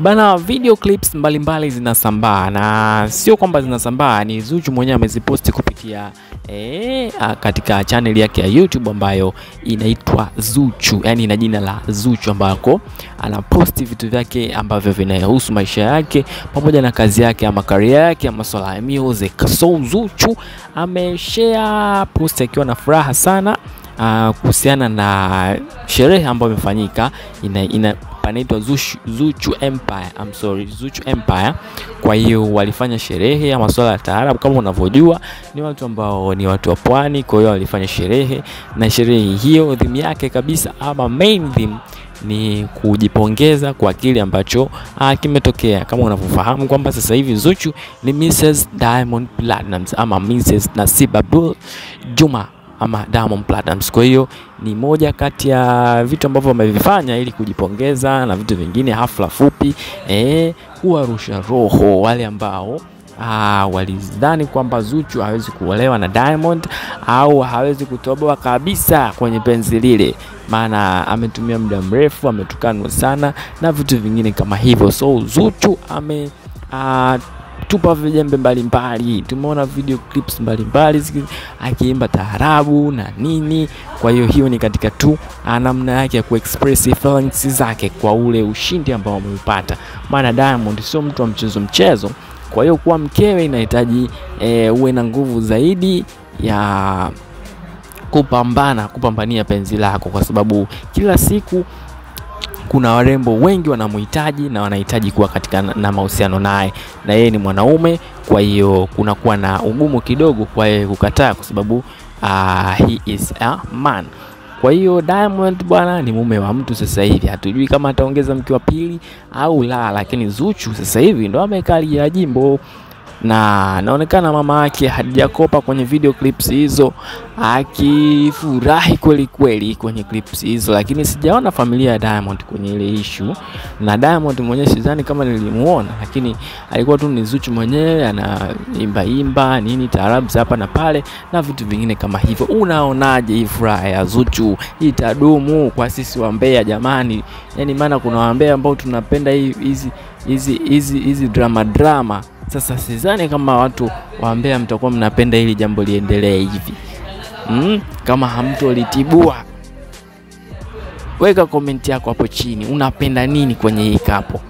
Bana, video clips mbalimbali zinasambaa, na sio kwamba zinasambaa, ni Zuchu mwenyewe ameziposti kupitia katika channel yake ya YouTube ambayo inaitwa Zuchu, yani ina jina la Zuchu, ambako anaposti vitu vyake ambavyo vinahusu maisha yake pamoja na kazi yake ama career yake ama masuala ya music. So Zuchu ameshare post akiwa na furaha sana kuhusiana na sherehe ambayo imefanyika panaitwa Zuchu Empire. Zuchu Empire. Kwa hiyo walifanya sherehe ya masuala ya taarabu. Kama unavyojua ni watu ambao ni watu wa pwani, kwa hiyo walifanya sherehe, na sherehe hiyo theme yake kabisa ama main theme ni kujipongeza kwa kile ambacho kimetokea. Kama unavyofahamu kwamba sasa hivi Zuchu ni Mrs. Diamond Platnumz ama Mrs. Nasib Abdul Juma ama Diamond Platnumz. Kwa hiyo ni moja kati ya vitu ambavyo wamevifanya ili kujipongeza, na vitu vingine hafla fupi kuwarusha roho wale ambao walidhani kwamba Zuchu hawezi kuolewa na Diamond au hawezi kutoboa kabisa kwenye penzi lile, maana ametumia muda mrefu, ametukanwa sana na vitu vingine kama hivyo. So Zuchu tupa vijembe mbalimbali, tumeona video clips mbalimbali akiimba taarabu na nini. Kwa hiyo ni katika tu namna yake ya kuexpress feelings zake kwa ule ushindi ambao ameupata, maana Diamond sio mtu wa mchezo. Kwa hiyo kuwa mkewe inahitaji uwe na nguvu zaidi ya kupambania penzi lako, kwa sababu kila siku kuna warembo wengi wanamhitaji na wanahitaji kuwa katika na mahusiano naye, na yeye ni mwanaume. Kwa hiyo kunakuwa na ugumu kidogo kwa yeye kukataa, kwa sababu he is a man. Kwa hiyo Diamond bwana ni mume wa mtu sasa hivi, hatujui kama ataongeza mke wa pili au la, lakini Zuchu sasa hivi ndo amekalia jimbo, na naonekana mama yake hajakopa kwenye video clips hizo akifurahi kweli kwenye clips hizo, lakini sijaona familia ya Diamond kwenye ile issue. Na Diamond mwenyewe sidhani kama nilimuona, lakini alikuwa tu ni Zuchu mwenyewe anaimba nini taarabu hapa na pale na vitu vingine kama hivyo. Unaonaje hii furaha ya Zuchu? Itadumu kwa sisi wa Mbeya jamani? Yani maana kuna wa Mbeya ambao tunapenda hizi drama. Sasa sidhani kama watu wa Mbeya mtakuwa mnapenda hili jambo liendelee hivi. Kama hamtolitibua, weka comment yako hapo chini, unapenda nini kwenye hii kapo?